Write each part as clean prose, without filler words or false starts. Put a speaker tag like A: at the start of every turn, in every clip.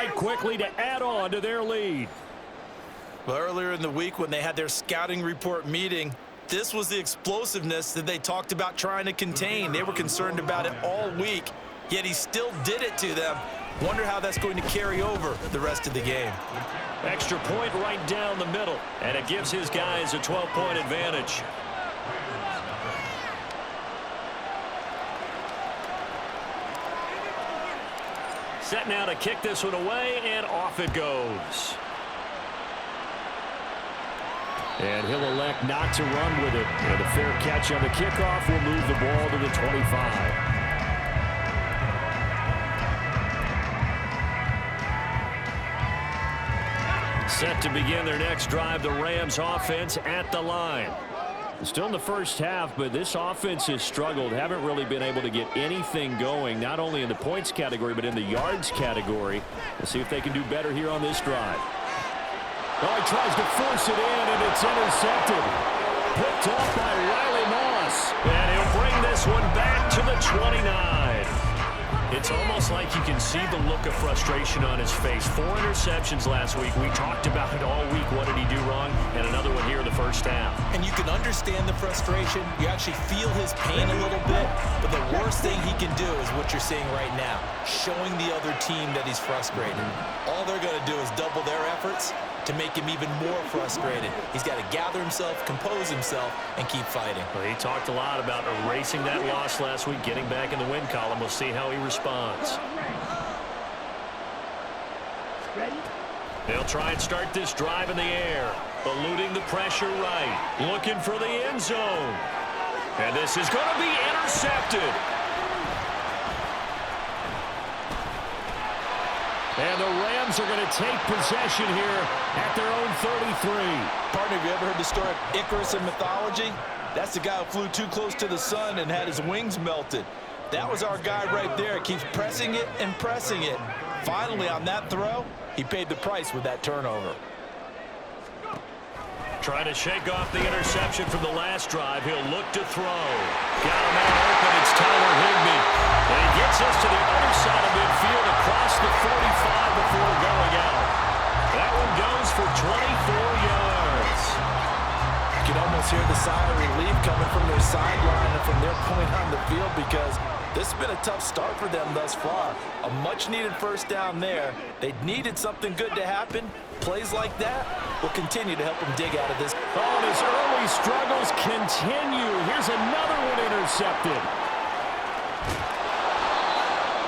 A: right quickly to add on to their lead.
B: Well, earlier in the week when they had their scouting report meeting, this was the explosiveness that they talked about trying to contain. They were concerned about it all week, yet he still did it to them. Wonder how that's going to carry over the rest of the game.
A: Extra point right down the middle, and it gives his guys a 12-point advantage. Set now to kick this one away, and off it goes. And he'll elect not to run with it. And a fair catch on the kickoff will move the ball to the 25. Set to begin their next drive, the Rams offense at the line. Still in the first half, but this offense has struggled. Haven't really been able to get anything going, not only in the points category, but in the yards category. We'll see if they can do better here on this drive. Oh, he tries to force it in, and it's intercepted. Picked off by Riley Moss. And he'll bring this one back to the 29. It's almost like you can see the look of frustration on his face. 4 interceptions last week. We talked about it all week. What did he do wrong? And another one here in the first half.
B: And you can understand the frustration. You actually feel his pain a little bit. But the worst thing he can do is what you're seeing right now, showing the other team that he's frustrated. All they're going to do is double their efforts to make him even more frustrated. He's got to gather himself, compose himself, and keep fighting.
A: Well, he talked a lot about erasing that loss last week, getting back in the win column. We'll see how he responds. They'll try and start this drive in the air, eluding the pressure right, looking for the end zone. And this is going to be intercepted. And the Rams are going to take possession here at their own 33.
B: Partner, have you ever heard the story of Icarus in mythology? That's the guy who flew too close to the sun and had his wings melted. That was our guy right there. Keeps pressing it and pressing it. Finally, on that throw, he paid the price with that turnover.
A: Trying to shake off the interception from the last drive. He'll look to throw. Got him all open. It's Tyler Higbee. And he gets us to the other side of midfield across the 45 before going out. That one goes for 24 yards.
B: You can almost hear the sigh of relief coming from their sideline and from their point on the field, because this has been a tough start for them thus far. A much-needed first down there. They needed something good to happen. Plays like that will continue to help them dig out of this.
A: Oh, and his early struggles continue. Here's another one intercepted.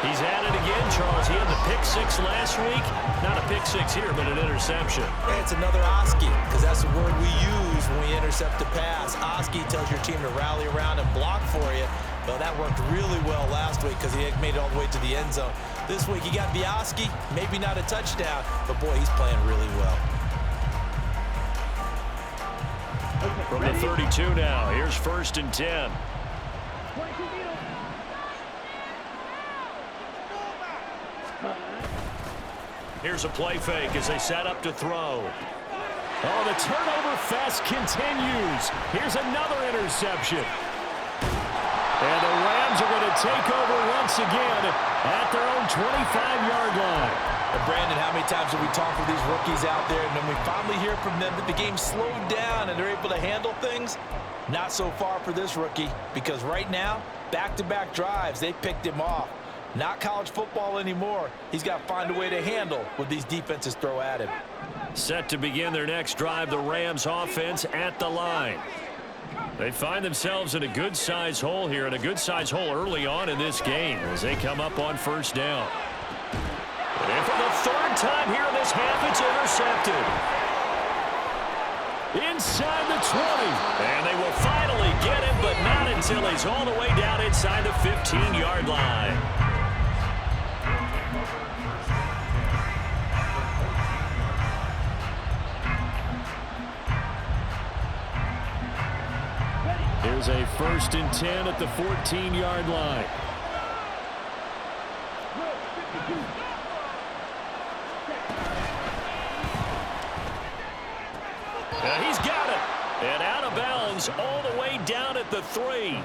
A: He's at it again, Charles. He had the pick 6 last week. Not a pick 6 here, but an interception.
B: It's another Oski, because that's the word we use when we intercept a pass. Oski tells your team to rally around and block for you. Well, that worked really well last week because he had made it all the way to the end zone. This week, he got Bioski, maybe not a touchdown, but boy, he's playing really well.
A: From the 32 now, here's 1st and 10. Here's a play fake as they set up to throw. Oh, the turnover fest continues. Here's another interception. And the Rams are going to take over once again at their own 25-yard line.
B: And Brandon, how many times have we talked with these rookies out there, and then we finally hear from them that the game slowed down and they're able to handle things? Not so far for this rookie, because right now, back-to-back drives, they picked him off. Not college football anymore. He's got to find a way to handle what these defenses throw at him.
A: Set to begin their next drive, the Rams offense at the line. They find themselves in a good-sized hole here, and a good-sized hole early on in this game as they come up on 1st down. And for the 3rd time here in this half, it's intercepted. Inside the 20. And they will finally get him, but not until he's all the way down inside the 15-yard line. Here's a 1st and 10 at the 14-yard line. He's got it. And out of bounds all the way down at the 3.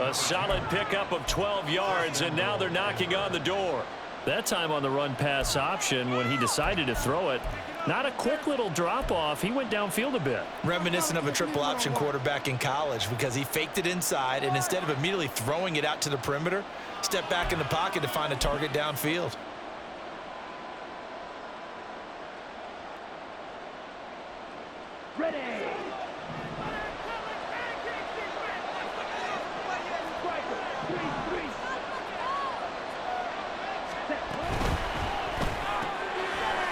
A: A solid pickup of 12 yards, and now they're knocking on the door. That time on the run-pass option when he decided to throw it. Not a quick little drop-off. He went downfield a bit.
B: Reminiscent of a triple option quarterback in college because he faked it inside, and instead of immediately throwing it out to the perimeter, stepped back in the pocket to find a target downfield.
C: Ready.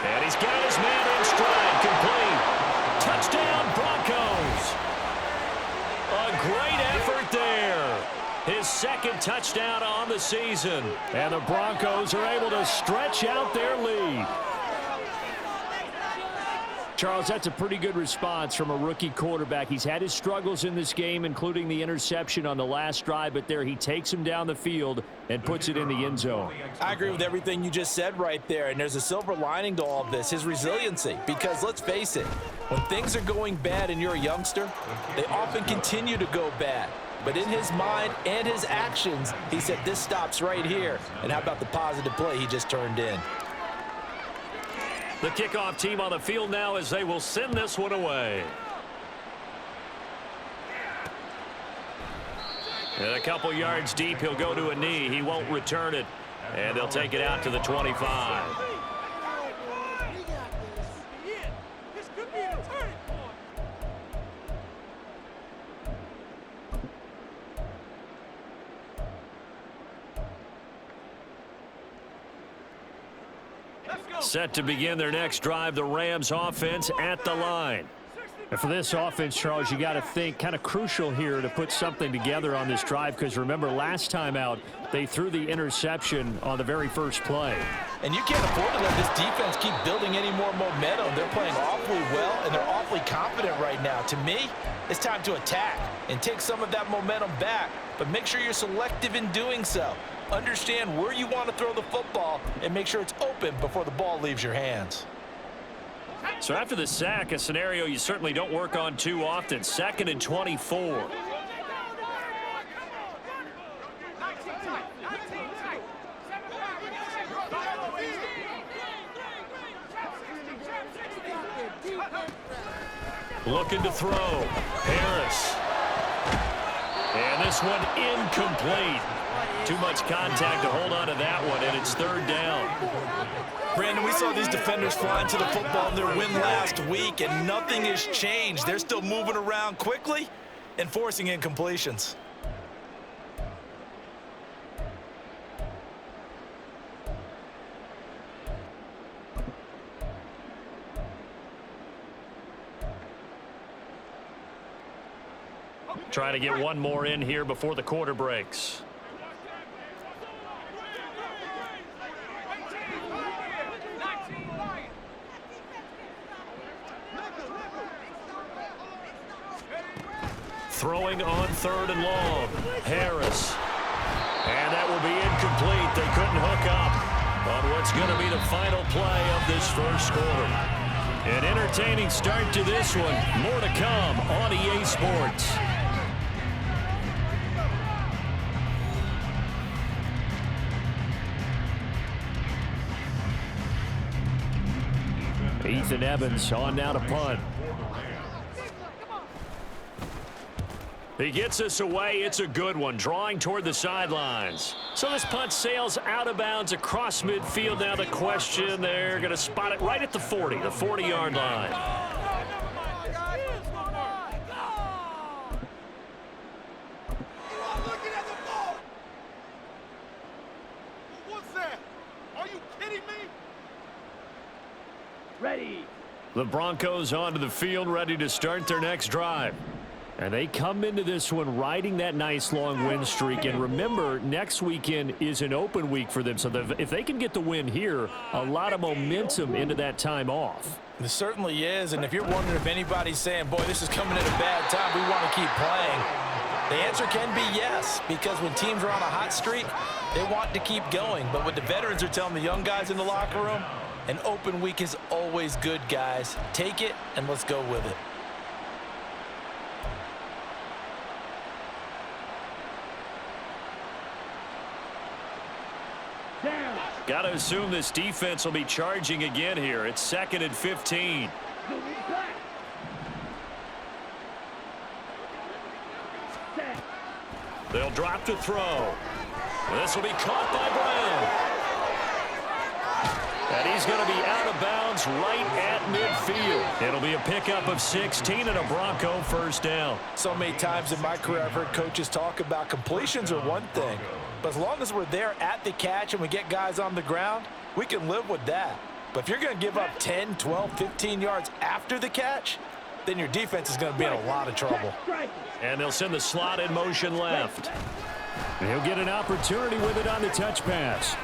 A: And he's got his man in stride, complete. Touchdown, Broncos. A great effort there. His second touchdown on the season. And the Broncos are able to stretch out their lead. Charles, that's a pretty good response from a rookie quarterback. He's had his struggles in this game, including the interception on the last drive, but there he takes him down the field and puts it in the end zone.
B: I agree with everything you just said right there, and there's a silver lining to all of this, his resiliency. Because let's face it, when things are going bad and you're a youngster, they often continue to go bad. But in his mind and his actions, he said, this stops right here. And how about the positive play he just turned in?
A: The kickoff team on the field now as they will send this one away. And a couple yards deep, he'll go to a knee. He won't return it. And they'll take it out to the 25. Set to begin their next drive, the Rams offense at the line. And for this offense, Charles, you got to think kind of crucial here to put something together on this drive, because remember last time out they threw the interception on the very first play.
B: And you can't afford to let this defense keep building any more momentum. They're playing awfully well, and they're awfully confident right now. To me, it's time to attack and take some of that momentum back, but make sure you're selective in doing so. Understand where you want to throw the football and make sure it's open before the ball leaves your hands.
A: So after the sack, a scenario you certainly don't work on too often. 2nd and 24. Looking to throw. Harris. And this one incomplete. Too much contact to hold on to that one, and it's 3rd down.
B: Brandon, we saw these defenders flying to the football in their win last week, and nothing has changed. They're still moving around quickly and forcing incompletions.
A: Trying to get one more in here before the quarter breaks. Throwing on 3rd and long. Harris. And that will be incomplete. They couldn't hook up on what's going to be the final play of this first quarter. An entertaining start to this one. More to come on EA Sports. Ethan Evans on now to punt. He gets us away. It's a good one, drawing toward the sidelines. So this punt sails out of bounds across midfield. Now the question, they're going to spot it right at the 40, the 40-yard line.
C: What's that? Are you kidding me? Ready.
A: The Broncos onto the field, ready to start their next drive. And they come into this one riding that nice long win streak. And remember, next weekend is an open week for them. So if they can get the win here, a lot of momentum into that time off.
B: It certainly is. And if you're wondering if anybody's saying, boy, this is coming at a bad time, we want to keep playing, the answer can be yes. Because when teams are on a hot streak, they want to keep going. But what the veterans are telling the young guys in the locker room, an open week is always good, guys. Take it and let's go with it.
A: Got to assume this defense will be charging again here. It's 2nd and 15. They'll drop to throw. This will be caught by Brown. And he's going to be out of bounds right at midfield. It'll be a pickup of 16 and a Bronco first down.
B: So many times in my career, I've heard coaches talk about completions are one thing. But as long as we're there at the catch and we get guys on the ground, we can live with that. But if you're going to give up 10, 12, 15 yards after the catch, then your defense is going to be in a lot of trouble.
A: And they'll send the slot in motion left. And he'll get an opportunity with it on the touch pass.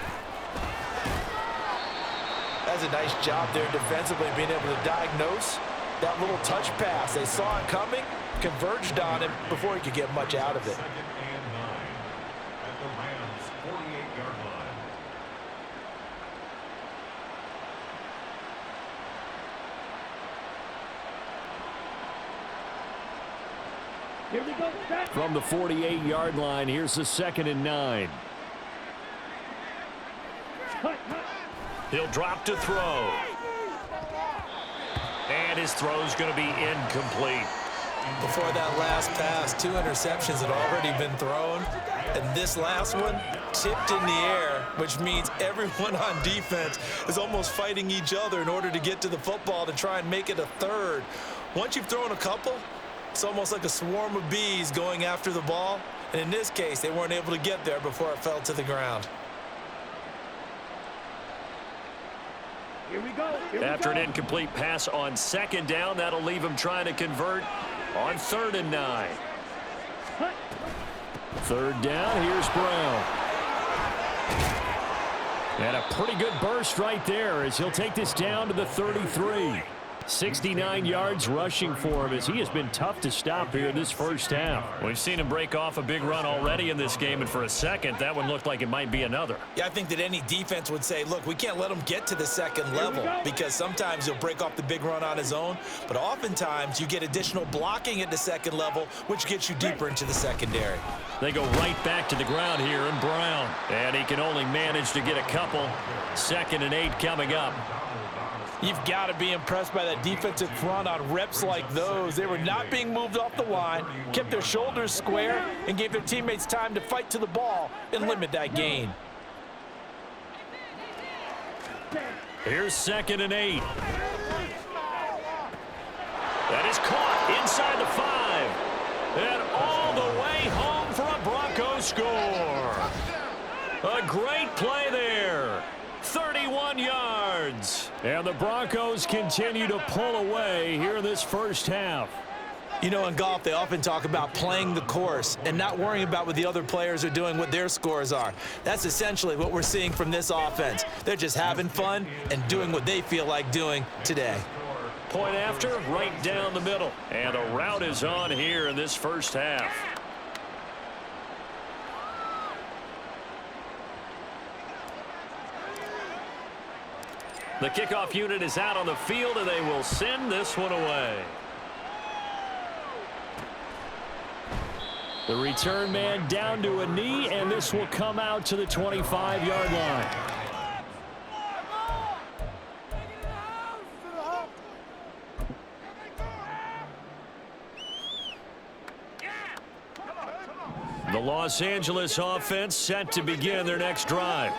B: That's a nice job there defensively, being able to diagnose that little touch pass. They saw it coming, converged on him before he could get much out of it.
A: From the 48-yard line, here's the 2nd and 9. He'll drop to throw. And his throw's going to be incomplete.
B: Before that last pass, 2 interceptions had already been thrown. And this last one tipped in the air, which means everyone on defense is almost fighting each other in order to get to the football to try and make it a third. Once you've thrown a couple, it's almost like a swarm of bees going after the ball. And in this case, they weren't able to get there before it fell to the ground.
A: After an incomplete pass on 2nd down, that'll leave him trying to convert on 3rd and 9. 3rd down, here's Brown. And a pretty good burst right there as he'll take this down to the 33. 69 yards rushing for him as he has been tough to stop here in this first half. We've seen him break off a big run already in this game, and for a second, that one looked like it might be another.
B: Yeah, I think that any defense would say, look, we can't let him get to the 2nd level because sometimes he'll break off the big run on his own, but oftentimes you get additional blocking at the 2nd level, which gets you deeper into the secondary.
A: They go right back to the ground here in Brown, and he can only manage to get a couple. 2nd and 8 coming up.
B: You've got to be impressed by that defensive front on reps like those. They were not being moved off the line, kept their shoulders square, and gave their teammates time to fight to the ball and limit that gain.
A: Here's 2nd and 8. That is caught inside the 5. And all the way home for a Broncos score. A great play there. 31 yards. And the Broncos continue to pull away here in this first half.
B: You know, in golf, they often talk about playing the course and not worrying about what the other players are doing, what their scores are. That's essentially what we're seeing from this offense. They're just having fun and doing what they feel like doing today.
A: Point after, right down the middle. And the route is on here in this first half. The kickoff unit is out on the field, and they will send this one away. The return man down to a knee, and this will come out to the 25-yard line. The Los Angeles offense set to begin their next drive.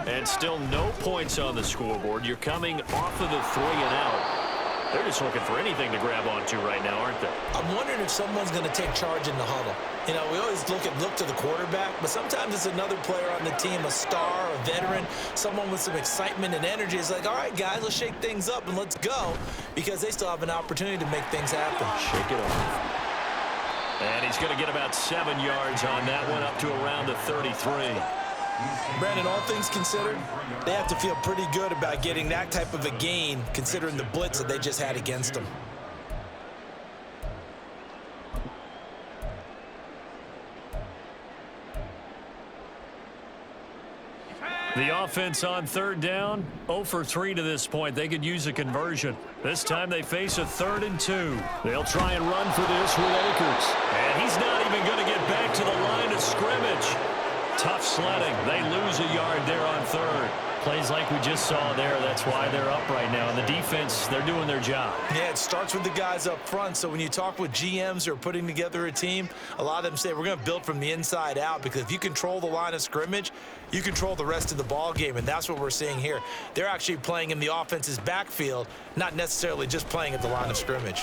A: And still no points on the scoreboard. You're coming off of the 3 and out. They're just looking for anything to grab onto right now, aren't they?
B: I'm wondering if someone's going to take charge in the huddle. You know, we always look to the quarterback, but sometimes it's another player on the team, a star, a veteran, someone with some excitement and energy. It's like, all right, guys, let's shake things up and let's go, because they still have an opportunity to make things happen.
A: Shake it off. And he's going to get about 7 yards on that one, up to around the 33.
B: Brandon, all things considered, they have to feel pretty good about getting that type of a gain, considering the blitz that they just had against them.
A: The offense on 3rd down, 0 for 3 to this point. They could use a conversion. This time they face a 3rd and 2. They'll try and run for this with Akers. And he's not even going to get back to the line of scrimmage. Tough sledding. They lose a yard there on 3rd. Plays like we just saw there. That's why they're up right now. And the defense, they're doing their job.
B: Yeah, it starts with the guys up front. So when you talk with GMs who are putting together a team, a lot of them say we're going to build from the inside out, because if you control the line of scrimmage, you control the rest of the ball game, and that's what we're seeing here. They're actually playing in the offense's backfield, not necessarily just playing at the line of scrimmage.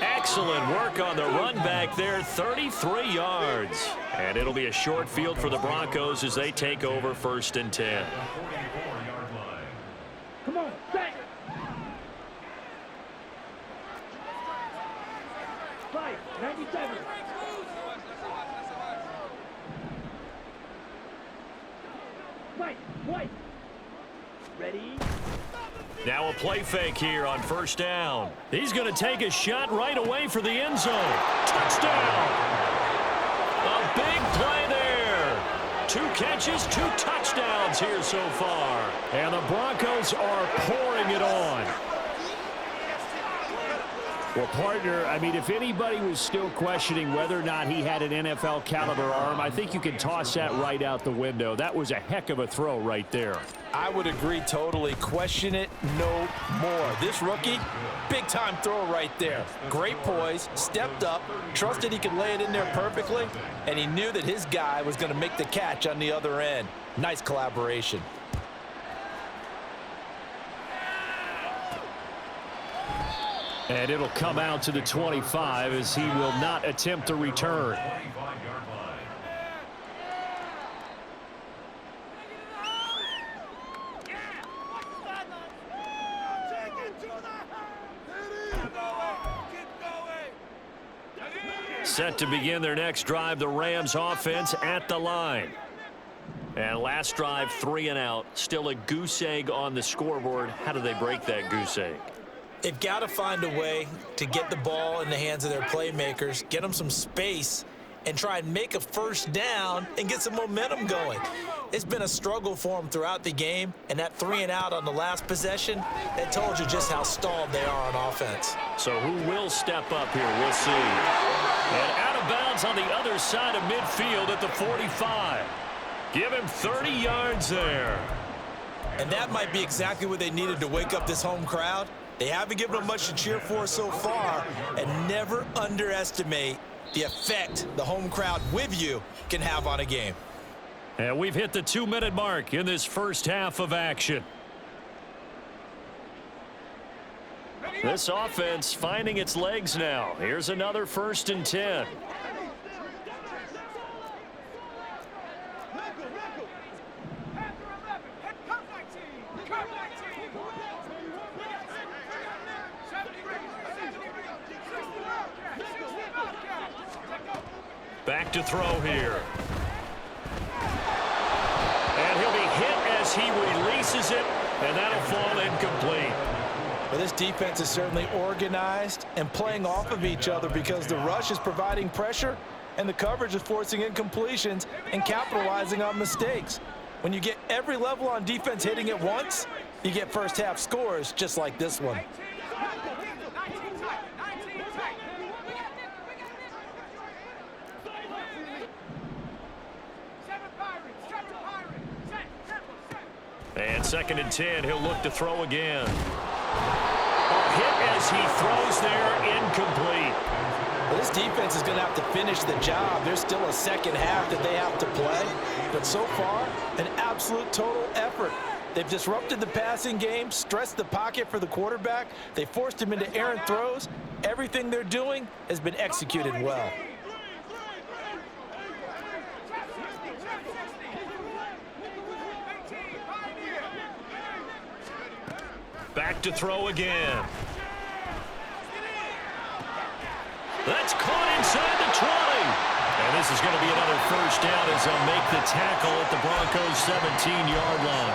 A: Excellent work on the run back there, 33 yards. And it'll be a short field for the Broncos as they take over 1st and 10.
D: Come on, set. Fight, 97. Fight, white. Ready?
A: Now a play fake here on 1st down. He's going to take a shot right away for the end zone. Touchdown! A big play there. 2 catches, 2 touchdowns here so far. And the Broncos are pouring it on. Well, partner, I mean, if anybody was still questioning whether or not he had an NFL caliber arm, I think you can toss that right out the window. That was a heck of a throw right there.
B: I would agree totally. Question it no more. This rookie, big-time throw right there. Great poise, stepped up, trusted he could lay it in there perfectly, and he knew that his guy was going to make the catch on the other end. Nice collaboration.
A: And it'll come out to the 25 as he will not attempt to return. Set to begin their next drive, the Rams offense at the line. And last drive, 3 and out. Still a goose egg on the scoreboard. How do they break that goose egg?
B: They've got to find a way to get the ball in the hands of their playmakers, get them some space, and try and make a 1st down and get some momentum going. It's been a struggle for them throughout the game, and that 3 and out on the last possession, that told you just how stalled they are on offense.
A: So who will step up here? We'll see. And out of bounds on the other side of midfield at the 45. Give him 30 yards there.
B: And that might be exactly what they needed to wake up this home crowd. They haven't given them much to cheer for so far, and never underestimate the effect the home crowd with you can have on a game.
A: And we've hit the 2-minute mark in this first half of action. This offense finding its legs now. Here's another 1st and 10. Back to throw here. And he'll be hit as he releases it, and that'll fall incomplete.
B: Well, this defense is certainly organized and playing off of each other, because the rush is providing pressure and the coverage is forcing incompletions and capitalizing on mistakes. When you get every level on defense hitting at once, you get first half scores just like this one.
A: And 2nd and 10, he'll look to throw again. A hit as he throws there, incomplete.
B: Well, this defense is going to have to finish the job. There's still a second half that they have to play. But so far, an absolute total effort. They've disrupted the passing game, stressed the pocket for the quarterback. They forced him into errant throws. Everything they're doing has been executed well.
A: Back to throw again. That's caught inside the 20. And this is going to be another 1st down as they'll make the tackle at the Broncos' 17-yard line.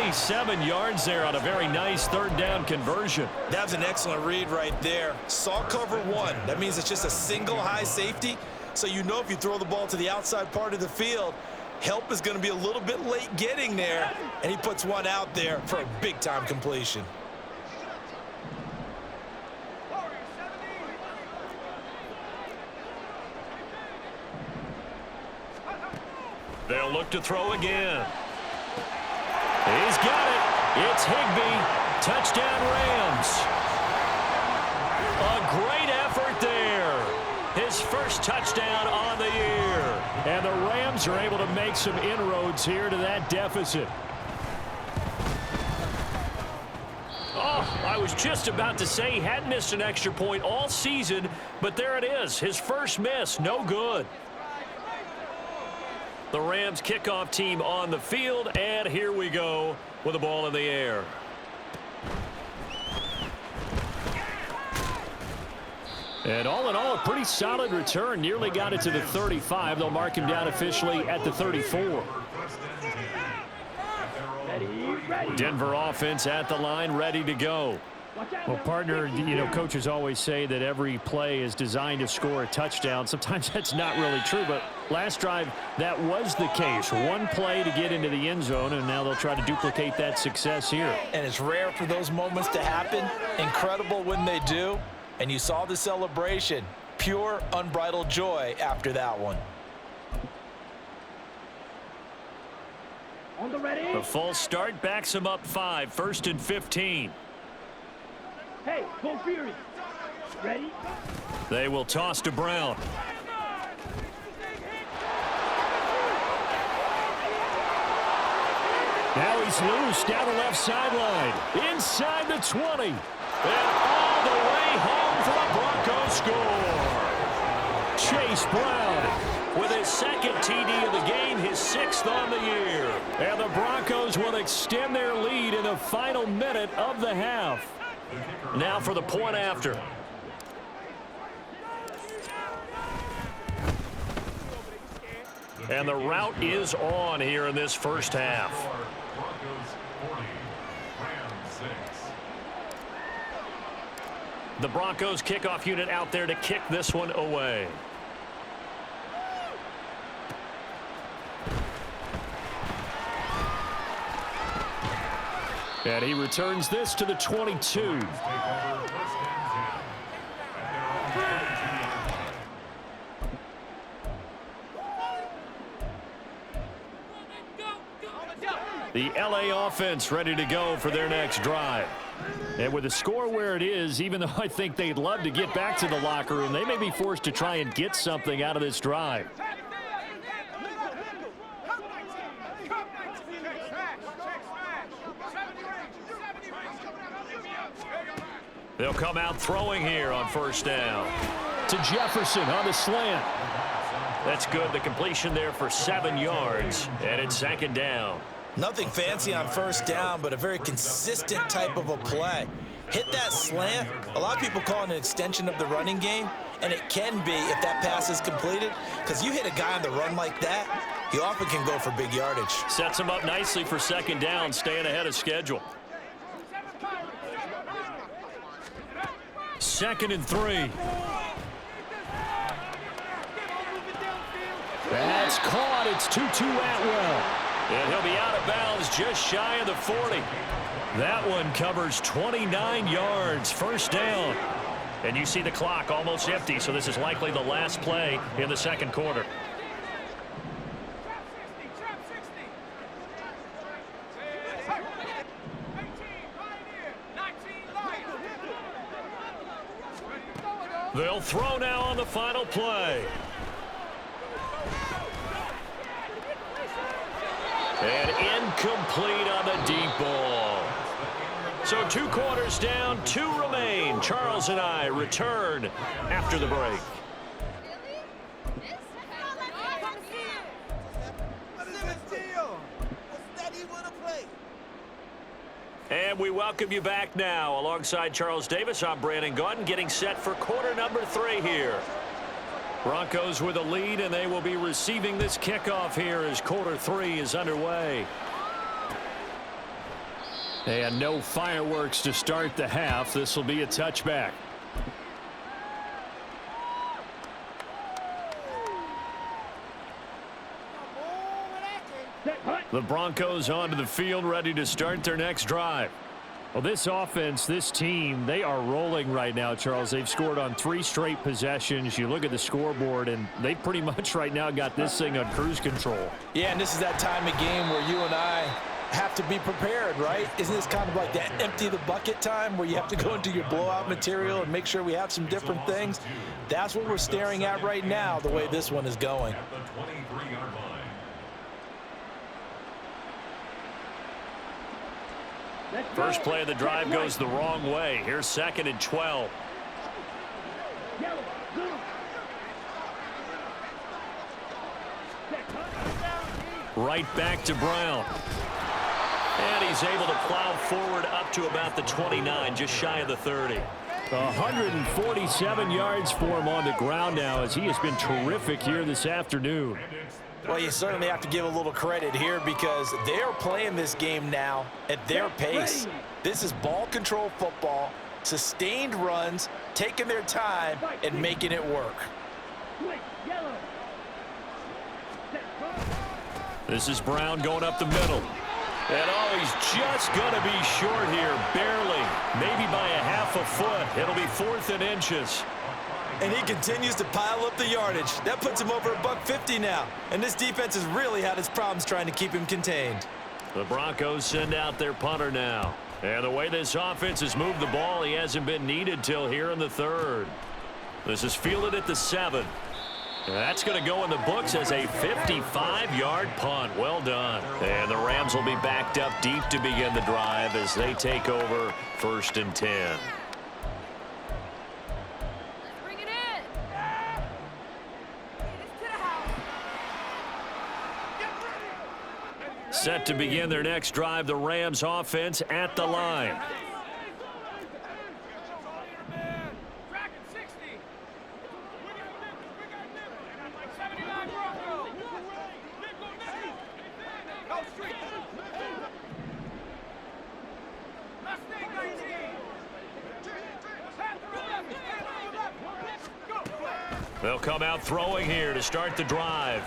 A: 27 yards there on a very nice 3rd down conversion.
B: That was an excellent read right there. Saw cover 1. That means it's just a single high safety. So you know if you throw the ball to the outside part of the field, help is going to be a little bit late getting there. And he puts one out there for a big-time completion.
A: back to throw again. He's got it. It's Higbee. Touchdown, Rams. A great effort there. His first touchdown on the year. And the Rams are able to make some inroads here to that deficit. Oh, I was just about to say he hadn't missed an extra point all season, but there it is. His first miss, no good. The Rams kickoff team on the field, and here we go with the ball in the air. And all in all, a pretty solid return. Nearly got it to the 35. They'll mark him down officially at the 34. Denver offense at the line, ready to go.
E: Well, partner, you know, coaches always say that every play is designed to score a touchdown. Sometimes that's not really true, but last drive, that was the case. One play to get into the end zone, and now they'll try to duplicate that success here.
B: And it's rare for those moments to happen. Incredible when they do. And you saw the celebration. Pure, unbridled joy after that one.
D: On the ready.
A: The false start backs him up 5, 1st and 15.
D: Hey, go Fury. Ready?
A: They will toss to Brown. Now he's loose down the left sideline. Inside the 20. And all the way home for the Broncos score. Chase Brown with his second TD of the game, his 6th on the year. And the Broncos will extend their lead in the final minute of the half. Now for the point after. And the route is on here in this first half. The Broncos kickoff unit out there to kick this one away. And he returns this to the 22. The LA offense ready to go for their next drive. And with the score where it is, even though I think they'd love to get back to the locker room, they may be forced to try and get something out of this drive. They'll come out throwing here on first down. To Jefferson on the slant. That's good. The completion there for 7 yards. And it's 2nd down.
B: Nothing fancy on first down, but a very consistent type of a play. Hit that slant. A lot of people call it an extension of the running game, and it can be if that pass is completed, because you hit a guy on the run like that, he often can go for big yardage.
A: Sets him up nicely for 2nd down, staying ahead of schedule. 2nd and 3. That's caught. It's Tutu Atwell. And he'll be out of bounds just shy of the 40. That one covers 29 yards. First down. And you see the clock almost empty, so this is likely the last play in the second quarter. They'll throw now on the final play. And incomplete on the deep ball. So 2 quarters down, 2 remain. Charles and I return after the break. And we welcome you back now. Alongside Charles Davis, I'm Brandon Gaudin, getting set for quarter number 3 here. Broncos with a lead, and they will be receiving this kickoff here as quarter 3 is underway. And no fireworks to start the half. This will be a touchback. The Broncos onto the field, ready to start their next drive.
E: Well, this offense, this team, they are rolling right now, Charles. They've scored on 3 straight possessions. You look at the scoreboard, and they pretty much right now got this thing on cruise control.
B: Yeah, and this is that time of game where you and I have to be prepared, right? Isn't this kind of like that empty the bucket time where you have to go into your blowout material and make sure we have some different things? That's what we're staring at right now, the way this one is going.
A: First play of the drive goes the wrong way. Here's 2nd and 12. Right back to Brown. And he's able to plow forward up to about the 29, just shy of the 30.
E: 147 yards for him on the ground now, as he has been terrific here this afternoon.
B: Well, you certainly have to give a little credit here because they're playing this game now at their pace. This is ball control football, sustained runs, taking their time and making it work.
A: This is Brown going up the middle. And oh, he's just going to be short here, barely, maybe by a half a foot. It'll be 4th and inches.
B: And he continues to pile up the yardage. That puts him over $150 now. And this defense has really had its problems trying to keep him contained.
A: The Broncos send out their punter now. And the way this offense has moved the ball, he hasn't been needed till here in the 3rd. This is fielded at the 7. And that's going to go in the books as a 55-yard punt. Well done. And the Rams will be backed up deep to begin the drive as they take over 1st and 10.
F: Bring it in.
A: Set to begin their next drive, the Rams offense at the line. They'll come out throwing here to start the drive.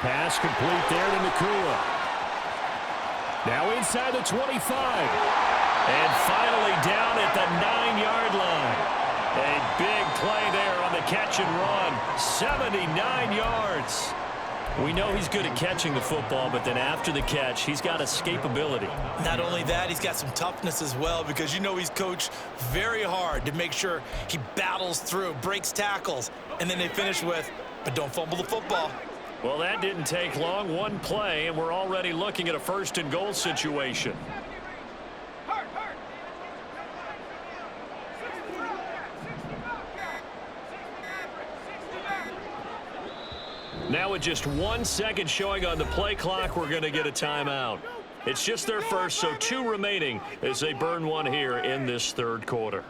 E: Pass complete there to Nakua. Now inside the 25.
A: And finally down at the 9-yard line. A big play there on the catch and run. 79 yards.
E: We know he's good at catching the football, but then after the catch, he's got escapability.
B: Not only that, he's got some toughness as well because you know he's coached very hard to make sure he battles through, breaks tackles, and then they finish with, but don't fumble the football.
A: Well, that didn't take long. One play, and we're already looking at a 1st and goal situation. Now with just 1 second showing on the play clock, we're going to get a timeout. It's just their first, so 2 remaining as they burn one here in this 3rd quarter.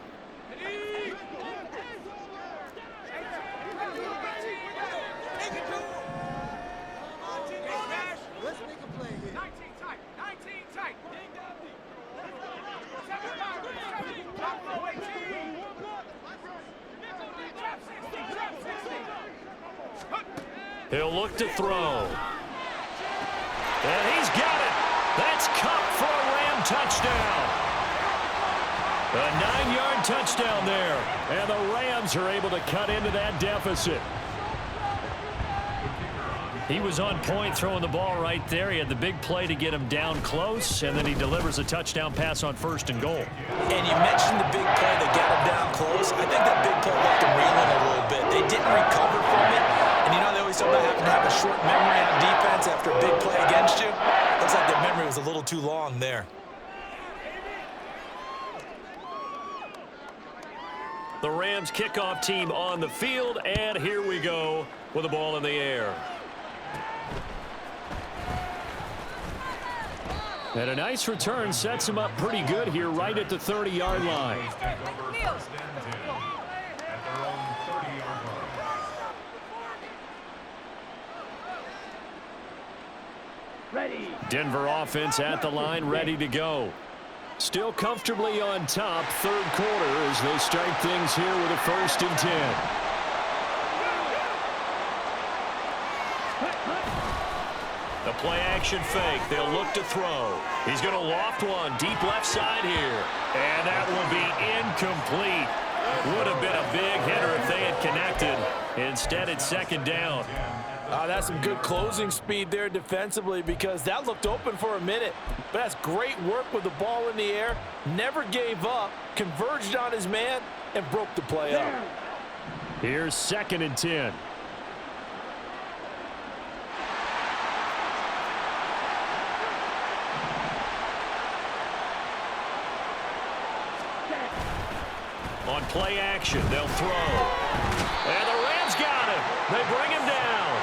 A: He'll look to throw. And he's got it. That's Cup for a Ram touchdown. A 9-yard touchdown there. And the Rams are able to cut into that deficit.
E: He was on point throwing the ball right there. He had the big play to get him down close, and then he delivers a touchdown pass on 1st and goal.
B: And you mentioned the big play that got him down close. I think that big play left him reeling a little bit. They didn't recover from it. And you know they always talk about having to have a short memory on defense after a big play against you. Looks like their memory was a little too long there.
A: The Rams kickoff team on the field, and here we go with the ball in the air.
E: And a nice return sets him up pretty good here right at the 30-yard line.
D: Ready.
E: Denver offense at the line, ready to go. Still comfortably on top, 3rd quarter as they start things here with a 1st and 10.
A: The play action fake. They'll look to throw. He's going to loft one deep left side here. And that will be incomplete. Would have been a big hitter if they had connected. Instead, it's second down.
B: That's some good closing speed there defensively, because that looked open for a minute. But that's great work with the ball in the air. Never gave up, converged on his man, and broke the play up.
E: Here's 2nd and 10.
A: On play action, they'll throw. And the Rams got him. They bring him down.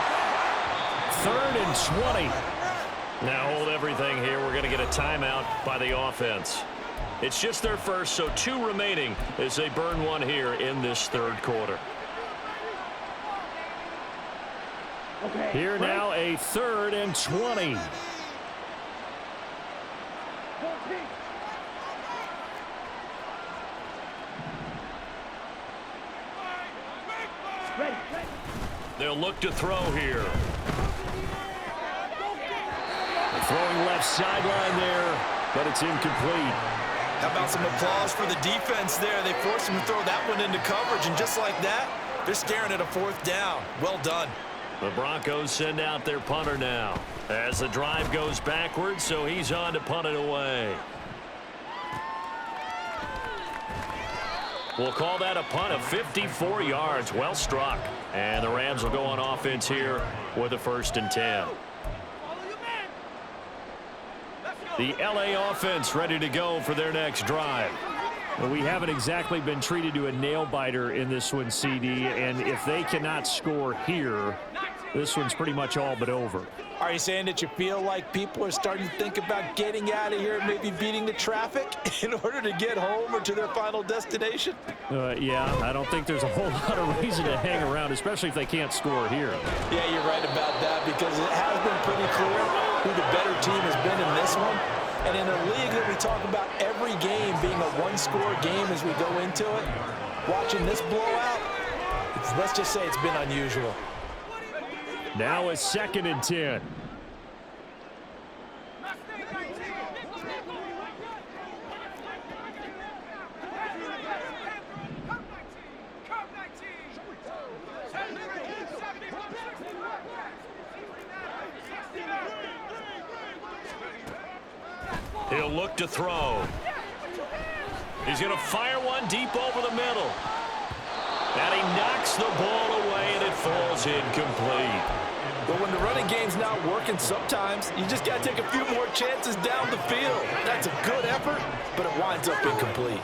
E: 3rd and 20.
A: Now hold everything here. We're going to get a timeout by the offense. It's just their first, so 2 remaining as they burn one here in this 3rd quarter.
E: Here now a 3rd and 20.
A: They'll look to throw here.
E: Throwing left sideline there, but it's incomplete.
B: How about some applause for the defense there? They forced him to throw that one into coverage, and just like that, they're staring at a 4th down. Well done.
A: The Broncos send out their punter now as the drive goes backwards, so he's on to punt it away. We'll call that a punt of 54 yards. Well struck. And the Rams will go on offense here with a 1st and 10. The LA offense ready to go for their next drive.
E: Well, we haven't exactly been treated to a nail-biter in this one, CD, and if they cannot score here, this one's pretty much all but over.
B: Are you saying that you feel like people are starting to think about getting out of here and maybe beating the traffic in order to get home or to their final destination?
E: Yeah, I don't think there's a whole lot of reason to hang around, especially if they can't score here.
B: Yeah, you're right about that, because it has been pretty clear who the better team has been in this one. And in a league that we talk about every game being a one-score game as we go into it, watching this blowout, let's just say it's been unusual.
E: Now a 2nd and 10.
A: He'll look to throw. He's going to fire one deep over the middle. And he knocks the ball away, and it falls incomplete.
B: But when the running game's not working, sometimes you just got to take a few more chances down the field. That's a good effort, but it winds up incomplete.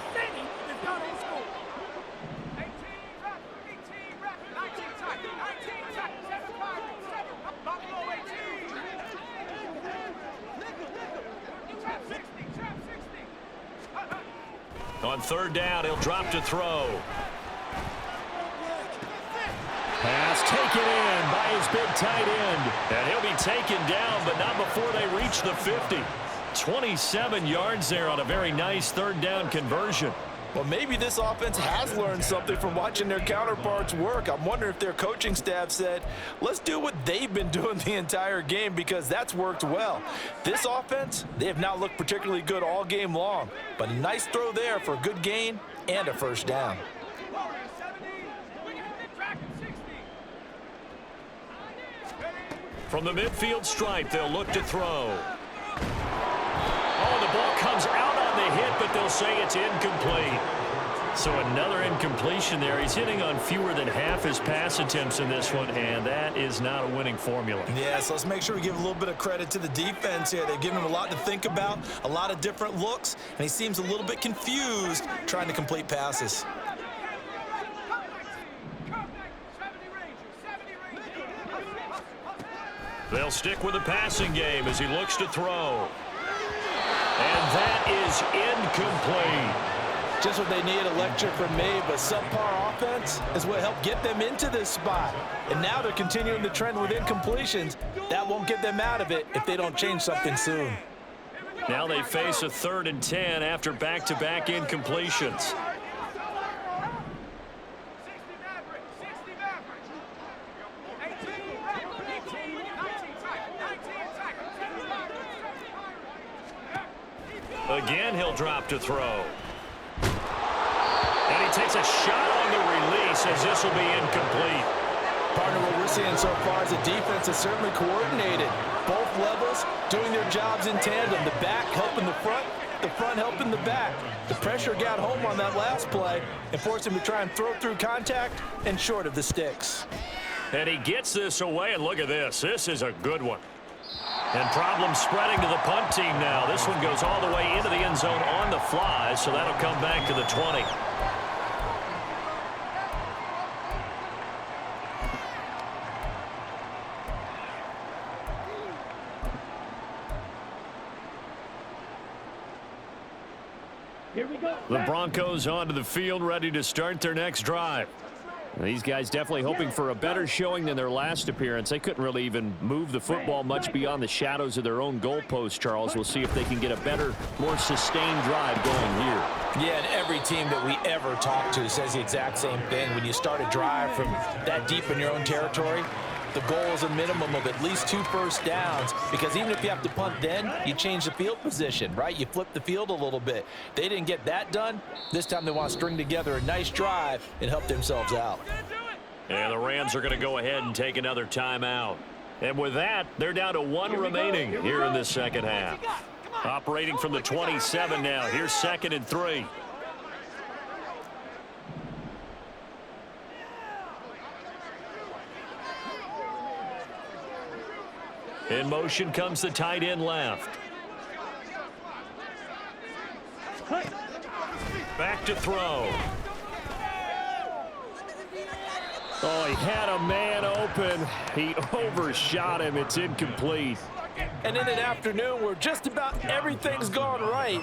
A: On 3rd down, he'll drop to throw.
E: Pass taken in by his big tight end.
A: And he'll be taken down, but not before they reach the 50. 27 yards there on a very nice 3rd down conversion.
B: Well, maybe this offense has learned something from watching their counterparts work. I'm wondering if their coaching staff said, let's do what they've been doing the entire game, because that's worked well. This offense, they have not looked particularly good all game long, but a nice throw there for a good gain and a 1st down.
A: From the midfield stripe, they'll look to throw. Oh, the ball comes out on the hit, but they'll say it's incomplete. So another incompletion there. He's hitting on fewer than half his pass attempts in this one, and that is not a winning formula.
B: Yeah, so let's make sure we give a little bit of credit to the defense here. They've given him a lot to think about, a lot of different looks, and he seems a little bit confused trying to complete passes.
A: They'll stick with the passing game as he looks to throw. And that is incomplete.
B: Just what they need, a lecture from me, but subpar offense is what helped get them into this spot. And now they're continuing the trend with incompletions. That won't get them out of it if they don't change something soon.
A: Now they face a 3rd and 10 after back-to-back incompletions. Again, he'll drop to throw. And he takes a shot on the release as this will be incomplete.
B: Partner, what we're seeing so far is the defense is certainly coordinated. Both levels doing their jobs in tandem. The back helping the front helping the back. The pressure got home on that last play and forced him to try and throw through contact and short of the sticks.
A: And he gets this away, and look at this. This is a good one. And problems spreading to the punt team now. This one goes all the way into the end zone on the fly, so that'll come back to the 20.
D: Here we go.
A: The Broncos onto the field, ready to start their next drive. These guys definitely hoping for a better showing than their last appearance. They couldn't really even move the football much beyond the shadows of their own goalpost, Charles. We'll see if they can get a better, more sustained drive going here.
B: Yeah, and every team that we ever talk to says the exact same thing. When you start a drive from that deep in your own territory, the goal is a minimum of at least 2 first downs, because even if you have to punt then, you change the field position, right? You flip the field a little bit. They didn't get that done. This time they want to string together a nice drive and help themselves out.
A: And the Rams are going to go ahead and take another timeout. And with that, they're down to 1 remaining here in this second half. Operating from the 27 now. Here's 2nd and 3. In motion comes the tight end left. Back to throw.
E: Oh, he had a man open. He overshot him. It's incomplete.
B: And in an afternoon where just about everything's gone right,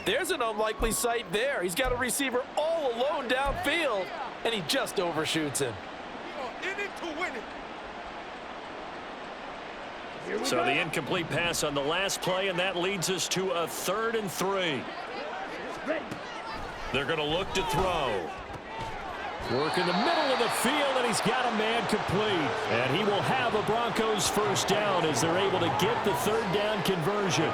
B: there's an unlikely sight there. He's got a receiver all alone downfield, and he just overshoots him.
C: In it to win it.
A: So the incomplete pass on the last play, and that leads us to a 3rd and 3. They're going to look to throw.
E: Work in the middle of the field, and he's got a man complete. And he will have a Broncos first down as they're able to get the 3rd down conversion.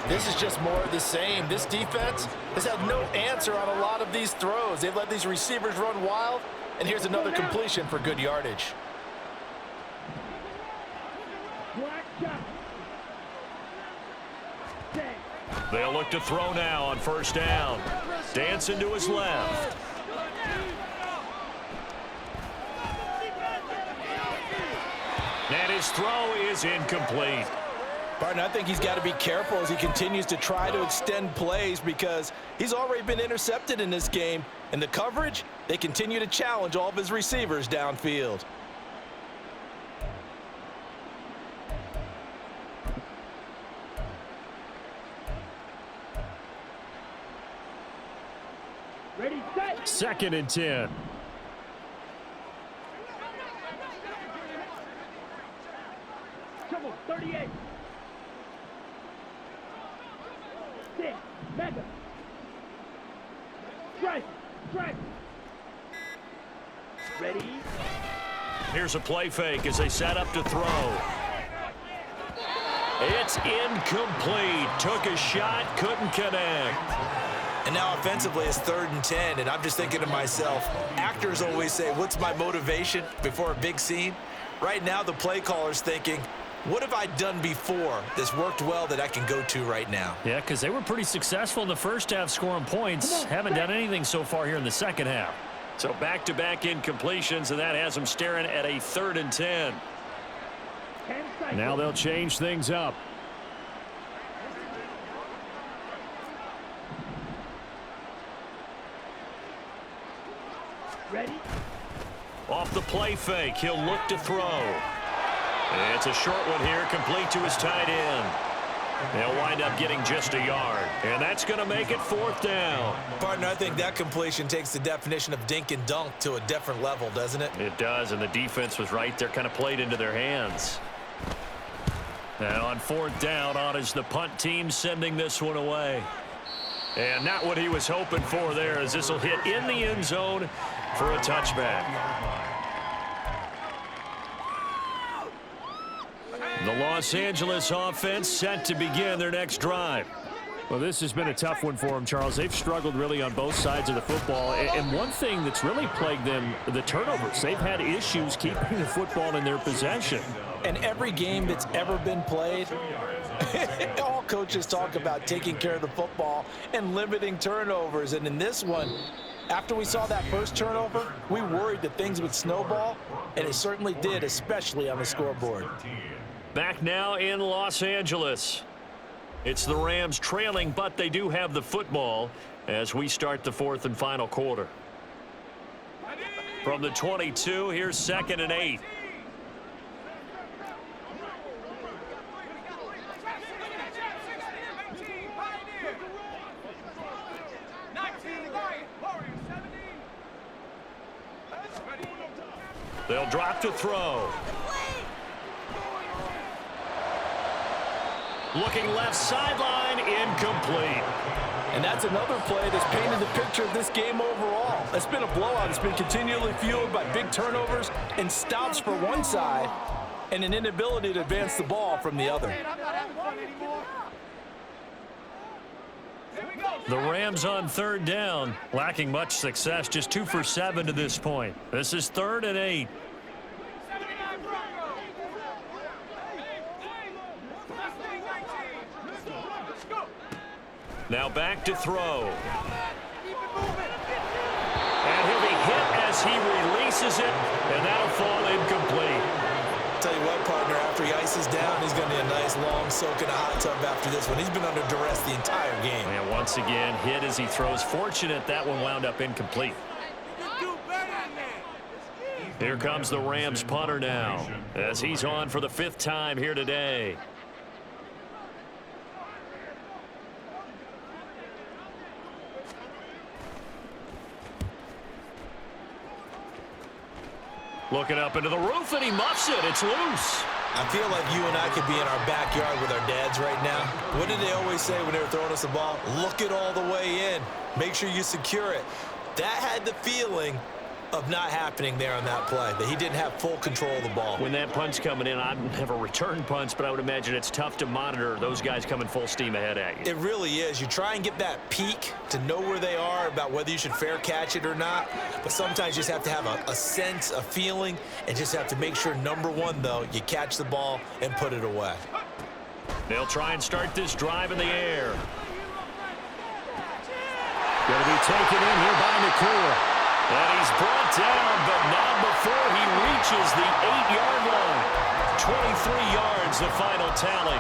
B: This is just more of the same. This defense has had no answer on a lot of these throws. They've let these receivers run wild, and here's another completion for good yardage.
A: They'll look to throw now on 1st down. Dancing to his left. And his throw is incomplete.
B: Barton, I think he's got to be careful as he continues to try to extend plays, because he's already been intercepted in this game. And the coverage, they continue to challenge all of his receivers downfield.
D: Ready, set.
E: 2nd and 10.
D: Trouble, 38. 6, mega. Strike, strike. Ready.
A: Here's a play fake as they set up to throw. It's incomplete. Took a shot, couldn't connect.
B: And now offensively it's 3rd and 10, and I'm just thinking to myself, actors always say, what's my motivation before a big scene? Right now the play caller's thinking, what have I done before that's worked well that I can go to right now?
E: Yeah, because they were pretty successful in the first half scoring points. Haven't done anything so far here in the second half.
A: So back-to-back incompletions, and that has them staring at a 3rd and 10.
E: Now they'll change things up.
D: Ready.
A: Off the play fake, he'll look to throw. It's a short one here, complete to his tight end. They'll wind up getting just a yard, and that's going to make it 4th down.
B: Partner, I think that completion takes the definition of dink and dunk to a different level, doesn't it?
A: It does, and the defense was right there, kind of played into their hands. And on 4th down, on is the punt team sending this one away. And not what he was hoping for there, as this will hit in the end zone for a touchback. The Los Angeles offense set to begin their next drive.
E: Well, this has been a tough one for them, Charles. They've struggled really on both sides of the football. And one thing that's really plagued them, the turnovers. They've had issues keeping the football in their possession.
B: And every game that's ever been played, all coaches talk about taking care of the football and limiting turnovers. And in this one, after we saw that first turnover, we worried that things would snowball, and it certainly did, especially on the scoreboard.
A: Back now in Los Angeles. It's the Rams trailing, but they do have the football as we start the fourth and final quarter. From the 22, here's 2nd and 8. They'll drop to throw. Looking left sideline, incomplete.
B: And that's another play that's painted the picture of this game overall. It's been a blowout. It's been continually fueled by big turnovers and stops for one side and an inability to advance the ball from the other.
A: The Rams on 3rd down, lacking much success, just 2 for 7 to this point. This is 3rd and 8. Now back to throw. And he'll be hit as he releases it, and that'll fall incomplete.
B: Tell you what, partner, after he ices down, he's going to need a nice long soak in a hot tub after this one. He's been under duress the entire game.
A: And once again, hit as he throws. Fortunate that one wound up incomplete. Here comes the Rams punter now, as he's on for the 5th time here today. Looking up into the roof, and he muffs it. It's loose.
B: I feel like you and I could be in our backyard with our dads right now. What did they always say when they were throwing us the ball? Look it all the way in. Make sure you secure it. That had the feeling of not happening there on that play, that he didn't have full control of the ball.
A: When that punch coming in, I'd never return punts, but I would imagine it's tough to monitor those guys coming full steam ahead at you.
B: It really is. You try and get that peek to know where they are, about whether you should fair catch it or not, but sometimes you just have to have a sense, a feeling, and just have to make sure, number one, though, you catch the ball and put it away.
A: They'll try and start this drive in the air. Going to be taken in here by McClure. And he's brought down, but not before he reaches the 8-yard line. 23 yards, the final tally.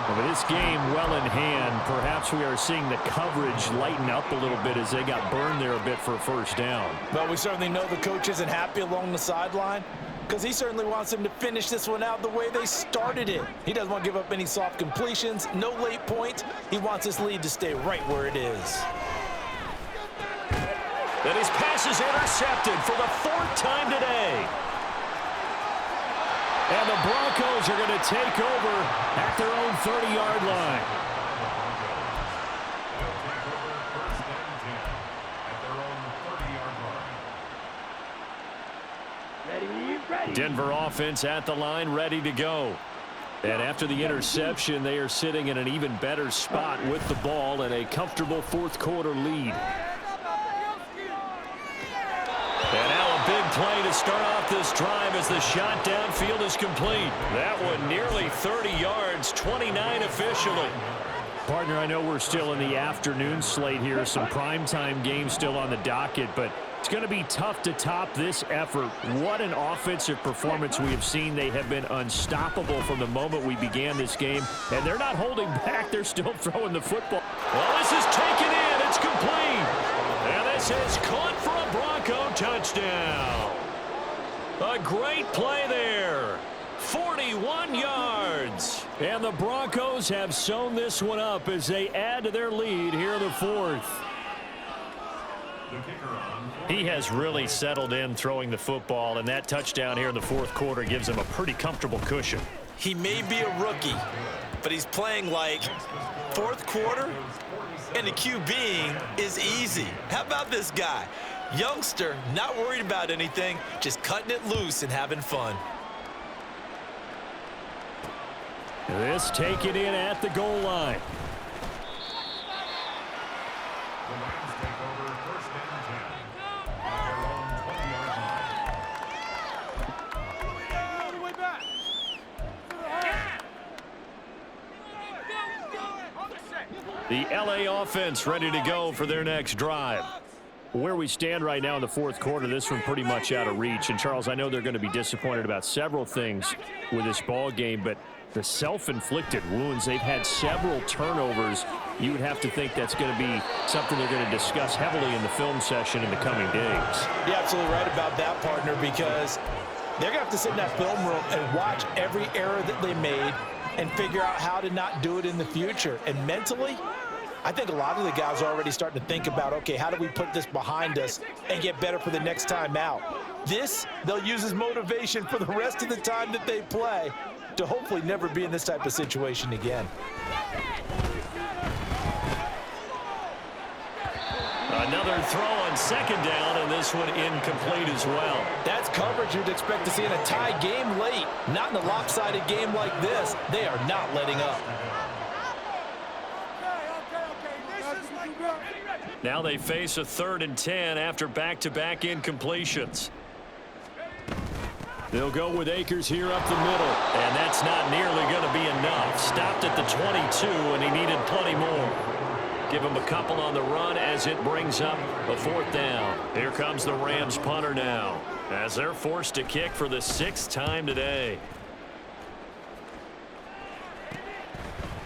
E: Well, with this game well in hand, perhaps we are seeing the coverage lighten up a little bit as they got burned there a bit for a 1st down.
B: Well, we certainly know the coach isn't happy along the sideline, because he certainly wants them to finish this one out the way they started it. He doesn't want to give up any soft completions, no late points. He wants this lead to stay right where it is.
A: And his pass is intercepted for the 4th time today. And the Broncos are going to take over at their own 30-yard line.
D: Ready.
A: Denver offense at the line, ready to go. And after the interception, they are sitting in an even better spot with the ball and a comfortable 4th quarter lead. And now a big play to start off this drive as the shot downfield is complete. That one nearly 30 yards, 29 officially.
E: Partner, I know we're still in the afternoon slate here. Some primetime games still on the docket, but it's going to be tough to top this effort. What an offensive performance we have seen. They have been unstoppable from the moment we began this game, and they're not holding back. They're still throwing the football.
A: Well, this is taken in. It's complete. And this is caught for a Bronco touchdown. A great play there. 41 yards. And the Broncos have sewn this one up as they add to their lead here in the 4th. He has really settled in throwing the football, and that touchdown here in the 4th quarter gives him a pretty comfortable cushion.
B: He may be a rookie, but he's playing like 4th quarter, and the QBing is easy. How about this guy? Youngster, not worried about anything, just cutting it loose and having fun.
E: This taken in at the goal line.
C: All the way back.
A: The LA offense ready to go for their next drive.
E: Where we stand right now in the fourth quarter, this one pretty much out of reach. And, Charles, I know they're going to be disappointed about several things with this ball game, but the self-inflicted wounds, they've had several turnovers. You would have to think that's going to be something they're going to discuss heavily in the film session in the coming days.
B: You're absolutely right about that, partner, because they're going to have to sit in that film room and watch every error that they made and figure out how to not do it in the future. And mentally, I think a lot of the guys are already starting to think about, okay, how do we put this behind us and get better for the next time out? This, they'll use as motivation for the rest of the time that they play to hopefully never be in this type of situation again.
A: Another throw on second down, and this one incomplete as well.
B: That's coverage you'd expect to see in a tie game late. Not in a lopsided game like this. They are not letting up.
A: Now they face a 3rd and 10 after back-to-back incompletions. They'll go with Akers here up the middle, and that's not nearly going to be enough. Stopped at the 22, and he needed plenty more. Give him a couple on the run as it brings up a 4th down. Here comes the Rams punter now, as they're forced to kick for the 6th time today.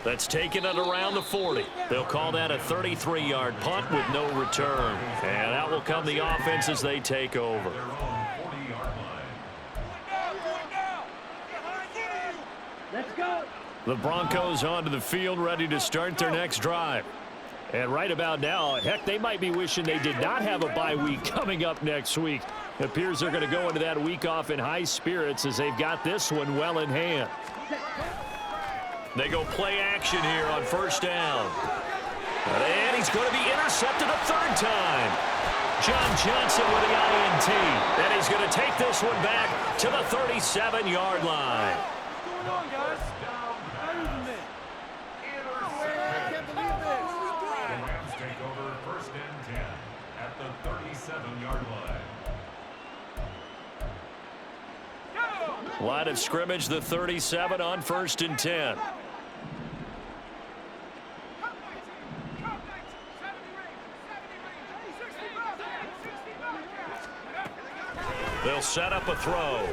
A: That's taken it around the 40. They'll call that a 33-yard punt with no return. And out will come the offense as they take over.
D: Let's go.
A: The Broncos onto the field, ready to start their next drive.
E: And right about now, heck, they might be wishing they did not have a bye week coming up next week. It appears they're going to go into that week off in high spirits as they've got this one well in hand.
A: They go play action here on 1st down. And he's going to be intercepted a 3rd time. John Johnson with the INT. And he's going to take this one back to the 37-yard line.
C: What's going on, guys? Not even this. I can't believe this.
F: The Rams take over 1st and 10 at the 37-yard line.
A: Line of scrimmage, the 37 on 1st and 10. They'll set up a throw.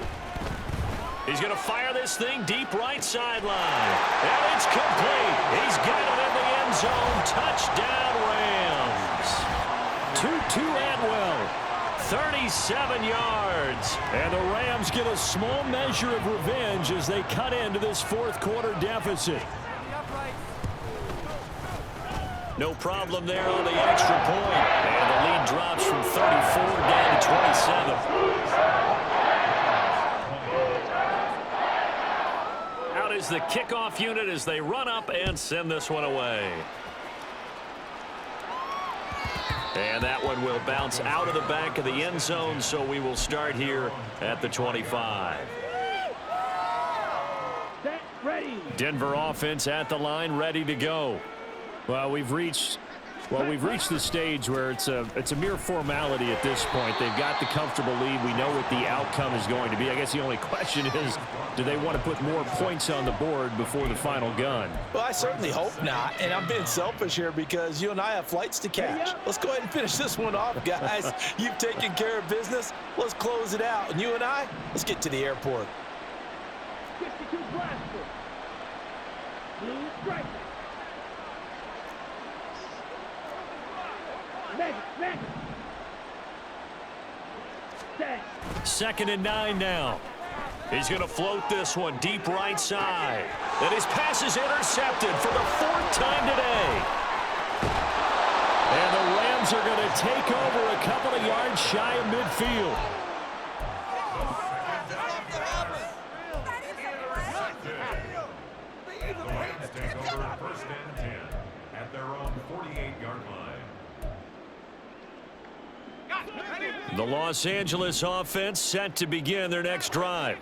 A: He's going to fire this thing deep right sideline. And it's complete. He's got it in the end zone. Touchdown, Rams.
E: Tutu Atwell.
A: 37 yards.
E: And the Rams get a small measure of revenge as they cut into this 4th quarter deficit.
A: No problem there on the extra point. And the lead drops from 34 down to 27. Out is the kickoff unit as they run up and send this one away. And that one will bounce out of the back of the end zone, so we will start here at the 25.
D: Set, ready.
E: Denver offense at the line, ready to go. Well, we've reached the stage where it's a mere formality at this point. They've got the comfortable lead. We know what the outcome is going to be. I guess the only question is, do they want to put more points on the board before the final gun?
B: Well, I certainly hope not, and I'm being selfish here because you and I have flights to catch. Let's go ahead and finish this one off, guys. You've taken care of business. Let's close it out. And you and I, let's get to the airport.
D: 52 blaster. Blue striker. Megan. Set.
A: 2nd and 9 now. He's going to float this one deep right side. And his pass is intercepted for the 4th time today.
E: And the Rams are going to take over a couple of yards shy of midfield.
F: The Rams take over 1st and 10 at their own 48-yard line.
A: The Los Angeles offense set to begin their next drive.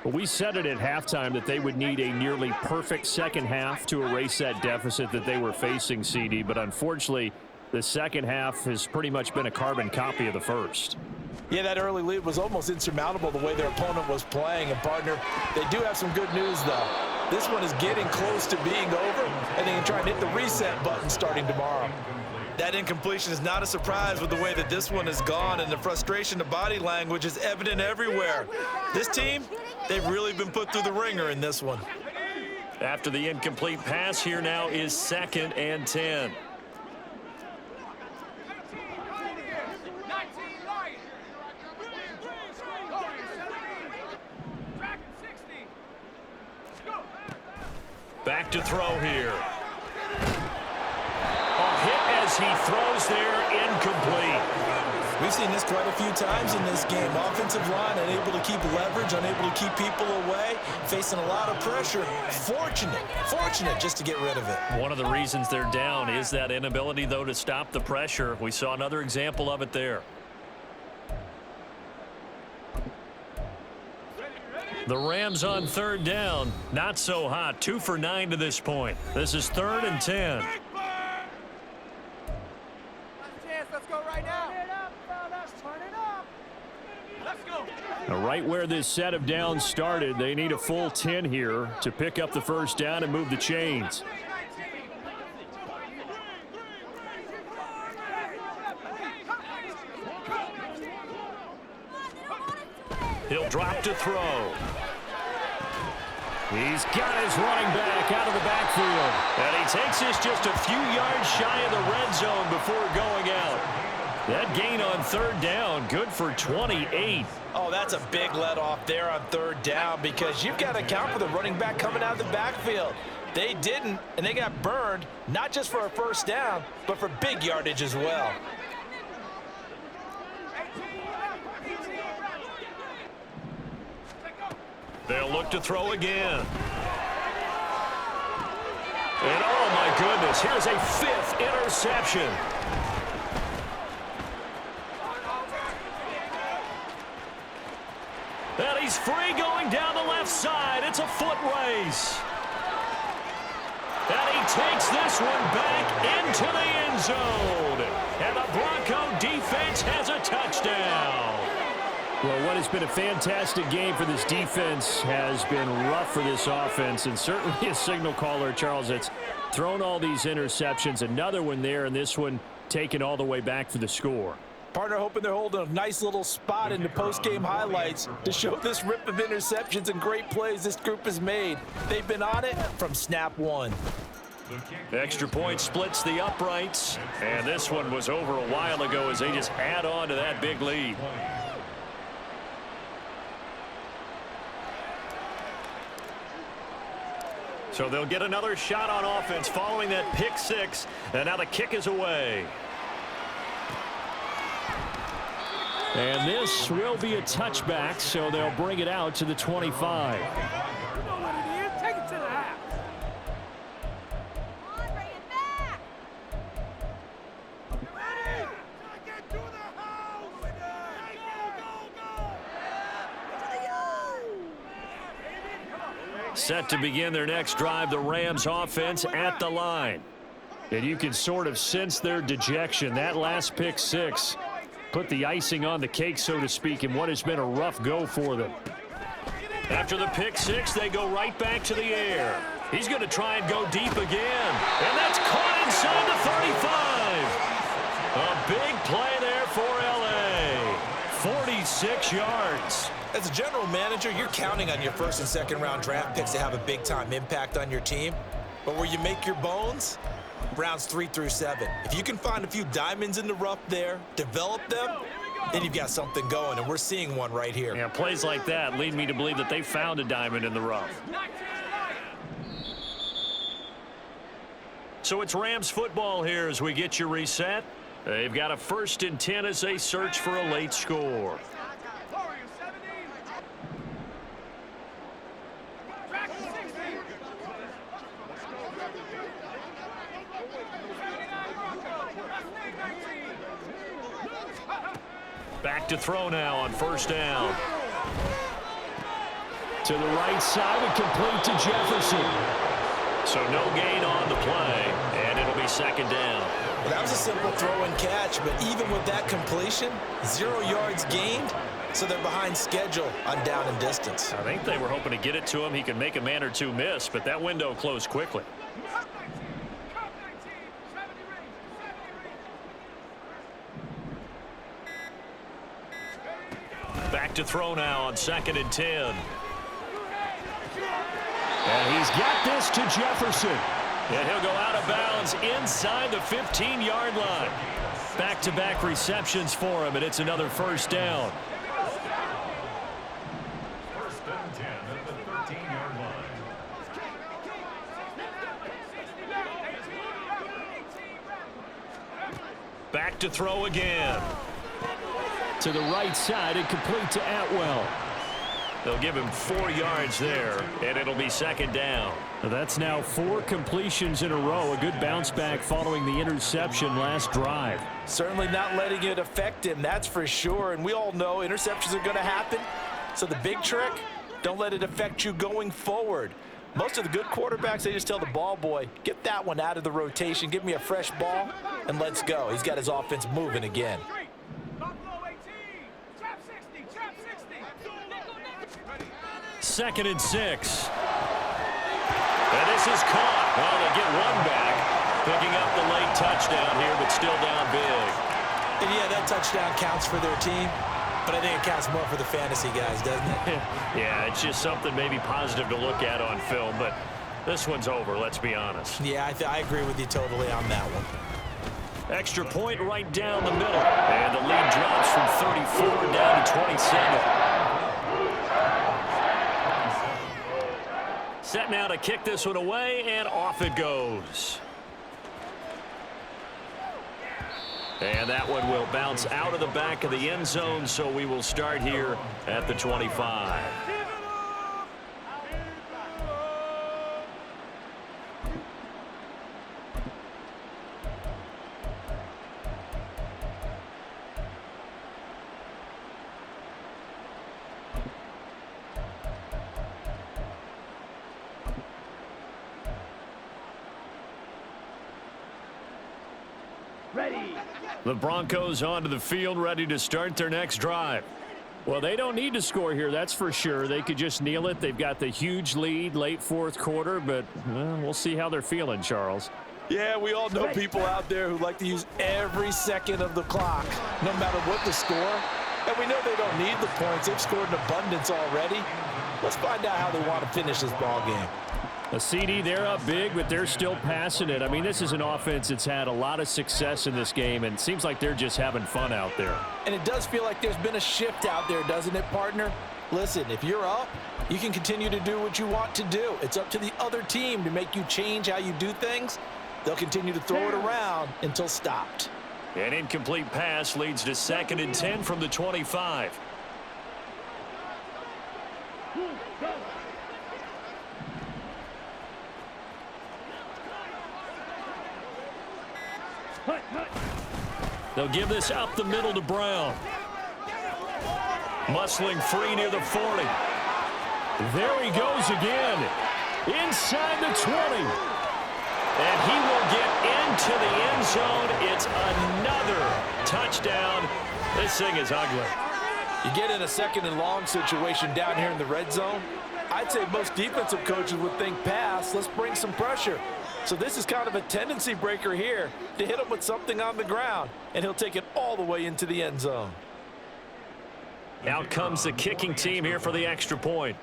E: We said it at halftime that they would need a nearly perfect second half to erase that deficit that they were facing, CD. But unfortunately, The second half has pretty much been a carbon copy of the first.
B: Yeah, that early lead was almost insurmountable the way their opponent was playing. And, partner, they do have some good news, though. This one is getting close to being over, and they can try and hit the reset button starting tomorrow. That incompletion is not a surprise with the way that this one has gone, and the frustration, the body language is evident everywhere. This team, they've really been put through the ringer in this one.
A: After the incomplete pass, here now is 2nd and 10. Back to throw here. A hit as he throws there, incomplete.
B: We've seen this quite a few times in this game. Offensive line unable to keep leverage, unable to keep people away, facing a lot of pressure. Fortunate just to get rid of it.
A: One of the reasons they're down is that inability, though, to stop the pressure. We saw another example of it there. The Rams on 3rd down. Not so hot. 2 for 9 to this point. This is 3rd and 10.
C: Let's go right now. Turn it up. Let's go.
E: Now, right where this set of downs started, they need a full 10 here to pick up the first down and move the chains.
A: He'll drop to throw.
E: He's got his running back out of the backfield.
A: And he takes this just a few yards shy of the red zone before going out. That gain on 3rd down, good for 28.
B: Oh, that's a big let off there on 3rd down because you've got to account for the running back coming out of the backfield. They didn't, and they got burned, not just for a first down, but for big yardage as well.
A: They'll look to throw again. And oh my goodness, here's a 5th interception. And he's free going down the left side. It's a foot race. And he takes this one back into the end zone. And the Bronco defense has a touchdown.
E: Well, what has been a fantastic game for this defense has been rough for this offense, and certainly a signal caller, Charles, that's thrown all these interceptions. Another one there, and this one taken all the way back for the score.
B: Partner hoping they're holding a nice little spot in the post-game highlights to show this rip of interceptions and great plays this group has made. They've been on it from snap one.
A: Extra point splits the uprights, and this one was over a while ago as they just add on to that big lead. So they'll get another shot on offense following that pick 6, and now the kick is away.
E: And this will be a touchback, so they'll bring it out to the 25.
C: You know what it is. Take it to the half.
G: Come on, bring it back.
C: Ready? Get to the house. Go.
A: Set to begin their next drive, the Rams offense at the line.
E: And you can sort of sense their dejection. That last pick 6 put the icing on the cake, so to speak, in what has been a rough go for them.
A: After the pick 6, they go right back to the air. He's going to try and go deep again. And that's caught inside the 35. A big play there for L.A. 46 yards.
B: As a general manager, you're counting on your first and second round draft picks to have a big-time impact on your team. But where you make your bones, rounds 3 through 7. If you can find a few diamonds in the rough there, develop them, then you've got something going, and we're seeing one right here.
A: Yeah, plays like that lead me to believe that they found a diamond in the rough. So it's Rams football here as we get you reset. They've got a 1st and 10 as they search for a late score. Back to throw now on 1st down.
E: To the right side and complete to Jefferson.
A: So no gain on the play, and it'll be second down.
B: Well, that was a simple throw and catch, but even with that completion, 0 yards gained, so they're behind schedule on down and distance.
A: I think they were hoping to get it to him. He could make a man or two miss, but that window closed quickly. Back to throw now on 2nd and 10.
E: And he's got this to Jefferson.
A: And he'll go out of bounds inside the 15-yard line. Back-to-back receptions for him, and it's another first down.
F: First and 10 at the 13-yard line.
A: Back to throw again.
E: To the right side and complete to Atwell.
A: They'll give him 4 yards there, and it'll be second down.
E: That's now 4 completions in a row. A good bounce back following the interception last drive.
B: Certainly not letting it affect him, that's for sure. And we all know interceptions are going to happen. So the big trick, don't let it affect you going forward. Most of the good quarterbacks, they just tell the ball boy, get that one out of the rotation, give me a fresh ball, and let's go. He's got his offense moving again.
A: 2nd and 6. And this is caught. Well, they get one back. Picking up the late touchdown here, but still down big.
B: And yeah, that touchdown counts for their team, but I think it counts more for the fantasy guys, doesn't it?
A: Yeah, it's just something maybe positive to look at on film, but this one's over, let's be honest.
B: Yeah, I agree with you totally on that one.
A: Extra point right down the middle. And the lead drops from 34 down to 27. Set now to kick this one away, and off it goes. And that one will bounce out of the back of the end zone, so we will start here at the 25.
D: Ready.
E: The Broncos onto the field, ready to start their next drive. Well, they don't need to score here, that's for sure. They could just kneel it. They've got the huge lead late 4th quarter, but we'll see how they're feeling, Charles.
B: Yeah, we all know people out there who like to use every second of the clock, no matter what the score. And we know they don't need the points. They've scored in abundance already. Let's find out how they want to finish this ball game.
E: A CD, they're up big, but they're still passing it. I mean, this is an offense that's had a lot of success in this game, and it seems like they're just having fun out there.
B: And it does feel like there's been a shift out there, doesn't it, partner? Listen, if you're up, you can continue to do what you want to do. It's up to the other team to make you change how you do things. They'll continue to throw it around until stopped.
A: An incomplete pass leads to 2nd and 10 from the 25. They'll give this up the middle to Brown. Muscling free near the 40.
E: There he goes again. Inside the 20.
A: And he will get into the end zone. It's another touchdown. This thing is ugly.
B: You get in a 2nd and long situation down here in the red zone. I'd say most defensive coaches would think pass. Let's bring some pressure. So this is kind of a tendency breaker here to hit him with something on the ground, and he'll take it all the way into the end zone.
A: Out comes the kicking team here for the extra point.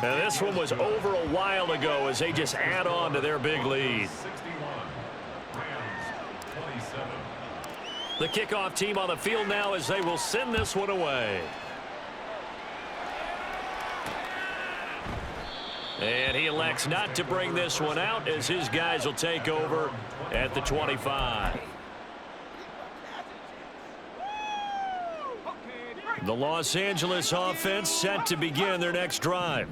A: Now this one was over a while ago as they just add on to their big lead.
F: 61. Rams 27.
A: The kickoff team on the field now as they will send this one away. And he elects not to bring this one out as his guys will take over at the 25. The Los Angeles offense set to begin their next drive.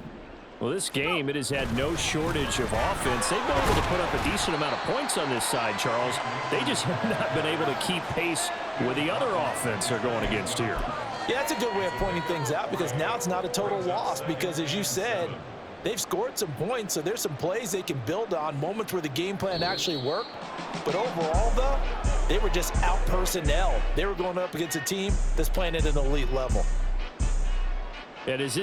E: Well, this game, it has had no shortage of offense. They've been able to put up a decent amount of points on this side, Charles. They just have not been able to keep pace with the other offense they're going against here.
B: Yeah, that's a good way of pointing things out because now it's not a total loss because, as you said, they've scored some points, so there's some plays they can build on, moments where the game plan actually worked. But overall, though, they were just out-personnel. They were going up against a team that's playing at an elite level.
E: And is this